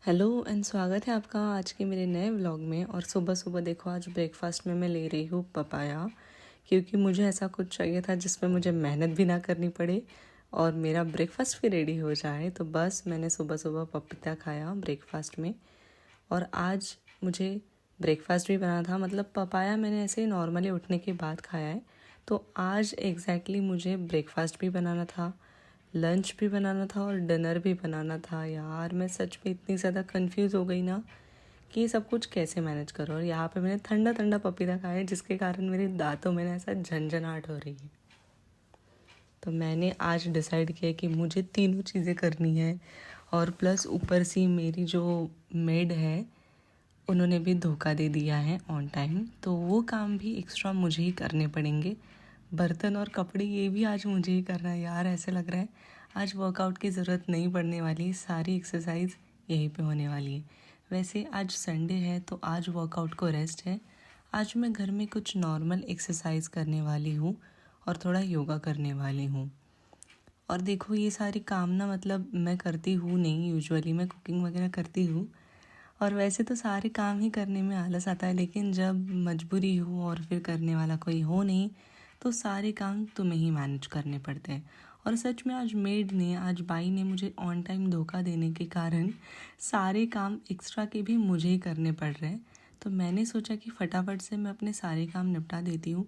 Hello and स्वागत है आपका आज के मेरे नए व्लॉग में। और सुबह सुबह देखो, आज ब्रेकफास्ट में मैं ले रही हूँ पपाया, क्योंकि मुझे ऐसा कुछ चाहिए था जिसमें मुझे मेहनत भी ना करनी पड़े और मेरा ब्रेकफास्ट भी रेडी हो जाए। तो बस मैंने सुबह सुबह पपीता खाया ब्रेकफास्ट में। और आज मुझे ब्रेकफास्ट भी बना था, मतलब पपाया मैंने ऐसे ही नॉर्मली उठने के बाद खाया है। तो आज एग्जैक्टली मुझे ब्रेकफास्ट भी बनाना था, लंच भी बनाना था और डिनर भी बनाना था। यार मैं सच में इतनी ज़्यादा कंफ्यूज हो गई ना कि ये सब कुछ कैसे मैनेज करो। और यहाँ पे मैंने ठंडा ठंडा पपीता खाया है, जिसके कारण मेरे दांतों में ना ऐसा झंझनाहट हो रही है। तो मैंने आज डिसाइड किया कि मुझे तीनों चीज़ें करनी है। और प्लस ऊपर से मेरी जो मेड है उन्होंने भी धोखा दे दिया है ऑन टाइम, तो वो काम भी एक्स्ट्रा मुझे ही करने पड़ेंगे। बर्तन और कपड़े ये भी आज मुझे ही करना है। यार ऐसे लग रहा है आज वर्कआउट की ज़रूरत नहीं पड़ने वाली, सारी एक्सरसाइज यहीं पे होने वाली है। वैसे आज संडे है तो आज वर्कआउट को रेस्ट है। आज मैं घर में कुछ नॉर्मल एक्सरसाइज करने वाली हूँ और थोड़ा योगा करने वाली हूँ। और देखो ये सारी काम ना, मतलब मैं करती हूँ नहीं, यूजुअली मैं कुकिंग वगैरह करती हूँ और वैसे तो सारे काम ही करने में आलस आता है, लेकिन जब मजबूरी हो और फिर करने वाला कोई हो नहीं तो सारे काम तुम्हें ही मैनेज करने पड़ते हैं। और सच में आज मेड ने, आज बाई ने मुझे ऑन टाइम धोखा देने के कारण सारे काम एक्स्ट्रा के भी मुझे ही करने पड़ रहे हैं। तो मैंने सोचा कि फटाफट से मैं अपने सारे काम निपटा देती हूँ,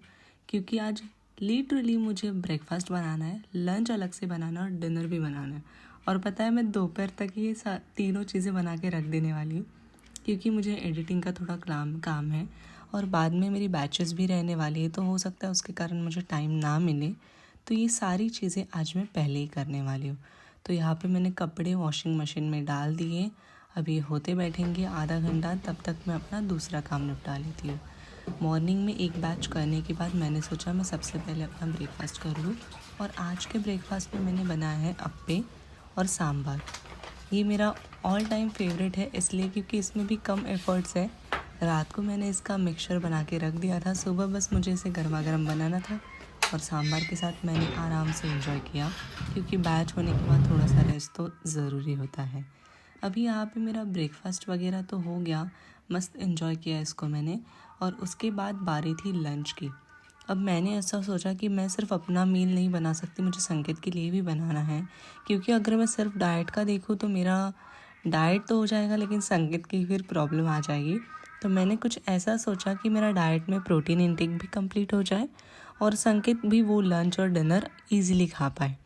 क्योंकि आज लिटरली मुझे ब्रेकफास्ट बनाना है, लंच अलग से बनाना है और डिनर भी बनाना है। और पता है मैं दोपहर तक ये तीनों चीज़ें बना के रख देने वाली हूँ, क्योंकि मुझे एडिटिंग का थोड़ा काम है और बाद में मेरी बैचेस भी रहने वाली है, तो हो सकता है उसके कारण मुझे टाइम ना मिले। तो ये सारी चीज़ें आज मैं पहले ही करने वाली हूँ। तो यहाँ पे मैंने कपड़े वॉशिंग मशीन में डाल दिए, अब ये होते बैठेंगे आधा घंटा, तब तक मैं अपना दूसरा काम निपटा लेती हूँ। मॉर्निंग में एक बैच करने के बाद मैंने सोचा मैं सबसे पहले अपना ब्रेकफास्ट कर लूँ। और आज के ब्रेकफास्ट में मैंने बनाया है अप्पे और सांभर। ये मेरा ऑल टाइम फेवरेट है, इसलिए क्योंकि इसमें भी कम एफर्ट्स है। रात को मैंने इसका मिक्सचर बना के रख दिया था, सुबह बस मुझे इसे गर्मा गर्म बनाना था और सांभर के साथ मैंने आराम से एंजॉय किया, क्योंकि बैच होने के बाद थोड़ा सा रेस्ट तो ज़रूरी होता है। अभी यहाँ पे मेरा ब्रेकफास्ट वगैरह तो हो गया, मस्त एंजॉय किया इसको मैंने। और उसके बाद बारी थी लंच की। अब मैंने ऐसा सोचा कि मैं सिर्फ अपना मील नहीं बना सकती, मुझे संकेत के लिए भी बनाना है, क्योंकि अगर मैं सिर्फ डाइट का देखूँ तो मेरा डाइट तो हो जाएगा लेकिन संकेत की फिर प्रॉब्लम आ जाएगी। तो मैंने कुछ ऐसा सोचा कि मेरा डाइट में प्रोटीन इंटेक भी कंप्लीट हो जाए और संकेत भी वो लंच और डिनर ईजिली खा पाए।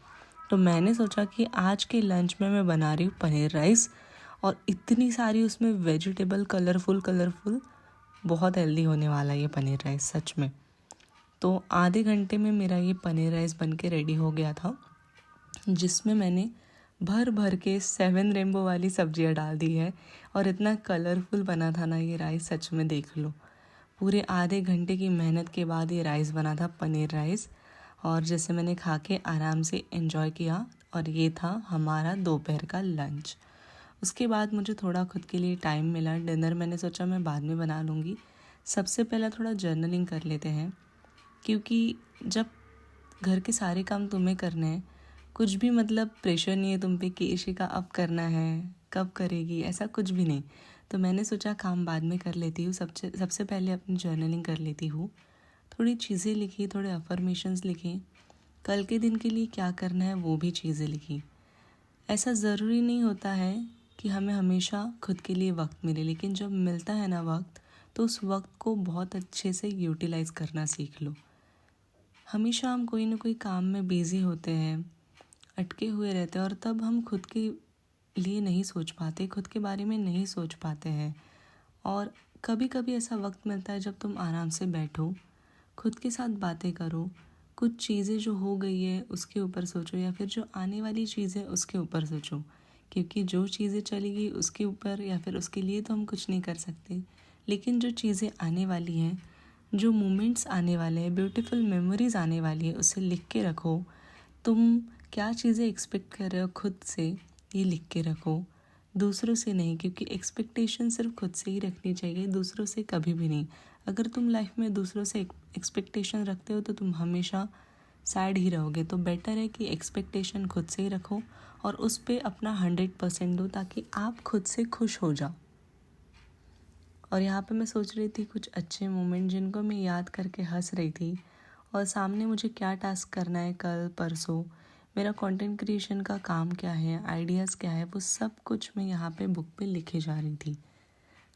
तो मैंने सोचा कि आज के लंच में मैं बना रही हूँ पनीर राइस, और इतनी सारी उसमें वेजिटेबल, कलरफुल, बहुत हेल्दी होने वाला है ये पनीर राइस सच में। तो आधे घंटे में मेरा ये पनीर राइस बन के रेडी हो गया था, जिसमें मैंने भर भर के 7 रेनबो वाली सब्जियां डाल दी है। और इतना कलरफुल बना था ना ये राइस, सच में देख लो। पूरे आधे घंटे की मेहनत के बाद ये राइस बना था, पनीर राइस। और जैसे मैंने खा के आराम से एंजॉय किया, और ये था हमारा दोपहर का लंच। उसके बाद मुझे थोड़ा खुद के लिए टाइम मिला। डिनर मैंने सोचा मैं बाद में बना लूँगी। सबसे पहला थोड़ा जर्नलिंग कर लेते हैं, क्योंकि जब घर के सारे काम तुम्हें करने हैं, कुछ भी मतलब प्रेशर नहीं है तुम पे कि इशिका अब करना है, कब करेगी, ऐसा कुछ भी नहीं। तो मैंने सोचा काम बाद में कर लेती हूँ, सबसे पहले अपनी जर्नलिंग कर लेती हूँ। थोड़ी चीज़ें लिखी, थोड़े अफर्मेशंस लिखे, कल के दिन के लिए क्या करना है वो भी चीज़ें लिखी। ऐसा ज़रूरी नहीं होता है कि हमें हमेशा खुद के लिए वक्त मिले, लेकिन जब मिलता है ना वक्त, तो उस वक्त को बहुत अच्छे से यूटिलाइज़ करना सीख लो। हमेशा हम कोई ना कोई काम में बिज़ी होते हैं, अटके हुए रहते हैं, और तब हम खुद के लिए नहीं सोच पाते, खुद के बारे में नहीं सोच पाते हैं। और कभी कभी ऐसा वक्त मिलता है जब तुम आराम से बैठो, खुद के साथ बातें करो, कुछ चीज़ें जो हो गई है उसके ऊपर सोचो, या फिर जो आने वाली चीज़ है उसके ऊपर सोचो। क्योंकि जो चीज़ें चली गई उसके ऊपर या फिर उसके लिए तो हम कुछ नहीं कर सकते, लेकिन जो चीज़ें आने वाली हैं, जो मोमेंट्स आने वाले हैं, ब्यूटीफुल मेमोरीज आने वाली है, उसे लिख के रखो। तुम क्या चीज़ें एक्सपेक्ट कर रहे हो खुद से, ये लिख के रखो, दूसरों से नहीं, क्योंकि एक्सपेक्टेशन सिर्फ खुद से ही रखनी चाहिए, दूसरों से कभी भी नहीं। अगर तुम लाइफ में दूसरों से एक्सपेक्टेशन रखते हो तो तुम हमेशा सैड ही रहोगे। तो बेटर है कि एक्सपेक्टेशन खुद से ही रखो और उस पे अपना 100% दो ताकि आप खुद से खुश हो जाओ। और यहाँ पे मैं सोच रही थी कुछ अच्छे मोमेंट जिनको मैं याद करके हंस रही थी, और सामने मुझे क्या टास्क करना है कल परसों, मेरा कंटेंट क्रिएशन का काम क्या है, आइडियाज़ क्या है, वो सब कुछ मैं यहाँ पे बुक पे लिखे जा रही थी।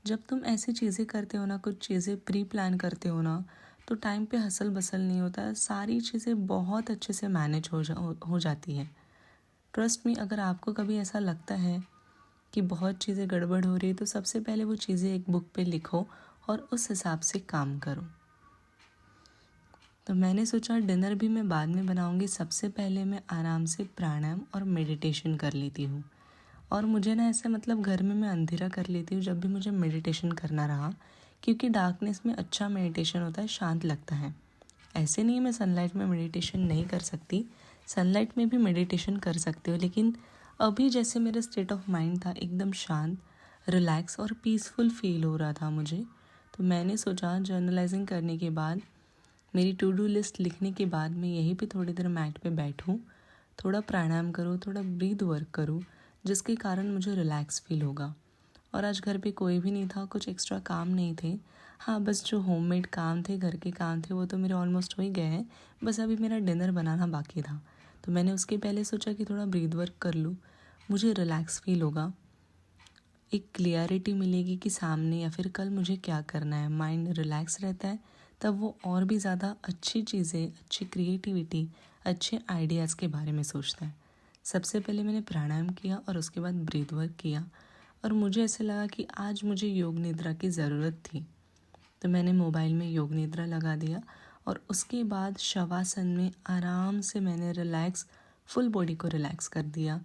जब तुम ऐसी चीज़ें करते हो ना, कुछ चीज़ें प्री प्लान करते हो ना, तो टाइम पे हसल बसल नहीं होता है, सारी चीज़ें बहुत अच्छे से मैनेज हो जाती है। ट्रस्ट मी, अगर आपको कभी ऐसा लगता है कि बहुत चीज़ें गड़बड़ हो रही है, तो सबसे पहले वो चीज़ें एक बुक पे लिखो और उस हिसाब से काम करो। तो मैंने सोचा डिनर भी मैं बाद में बनाऊंगी, सबसे पहले मैं आराम से प्राणायाम और मेडिटेशन कर लेती हूँ। और मुझे ना ऐसे मतलब घर में मैं अंधेरा कर लेती हूँ जब भी मुझे मेडिटेशन करना रहा, क्योंकि डार्कनेस में अच्छा मेडिटेशन होता है, शांत लगता है। ऐसे नहीं मैं सनलाइट में मेडिटेशन नहीं कर सकती, सनलाइट में भी मेडिटेशन कर सकती हूँ, लेकिन अभी जैसे मेरा स्टेट ऑफ माइंड था एकदम शांत, रिलैक्स और पीसफुल फील हो रहा था मुझे, तो मैंने सोचा जर्नलाइजिंग करने के बाद, मेरी टू डू लिस्ट लिखने के बाद मैं यहीं पे थोड़ी देर मैट पे बैठूं, थोड़ा प्राणायाम करूं, थोड़ा ब्रीद वर्क करूं, जिसके कारण मुझे रिलैक्स फील होगा। और आज घर पे कोई भी नहीं था, कुछ एक्स्ट्रा काम नहीं थे। हाँ, बस जो होममेड काम थे, घर के काम थे, वो तो मेरे ऑलमोस्ट हो ही गए हैं, बस अभी मेरा डिनर बनाना बाकी था। तो मैंने उसके पहले सोचा कि थोड़ा ब्रीद वर्क कर लूँ, मुझे रिलैक्स फील होगा, एक क्लियरिटी मिलेगी कि सामने या फिर कल मुझे क्या करना है। माइंड रिलैक्स रहता है, तब वो और भी ज़्यादा अच्छी चीज़ें, अच्छी क्रिएटिविटी, अच्छे आइडियाज़ के बारे में सोचता है। सबसे पहले मैंने प्राणायाम किया और उसके बाद ब्रीथ वर्क किया, और मुझे ऐसे लगा कि आज मुझे योग निद्रा की ज़रूरत थी, तो मैंने मोबाइल में योग निद्रा लगा दिया। और उसके बाद शवासन में आराम से मैंने रिलैक्स, फुल बॉडी को रिलैक्स कर दिया,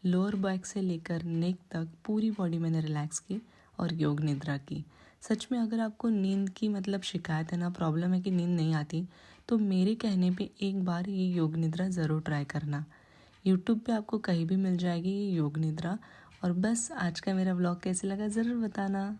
लोअर बैक से लेकर नेक तक पूरी बॉडी मैंने रिलैक्स की और योग निद्रा की। सच में अगर आपको नींद की मतलब शिकायत है ना, प्रॉब्लम है कि नींद नहीं आती, तो मेरे कहने पे एक बार ये योग निद्रा ज़रूर ट्राई करना। यूट्यूब पे आपको कहीं भी मिल जाएगी ये योग निद्रा। और बस आज का मेरा व्लॉग कैसे लगा ज़रूर बताना।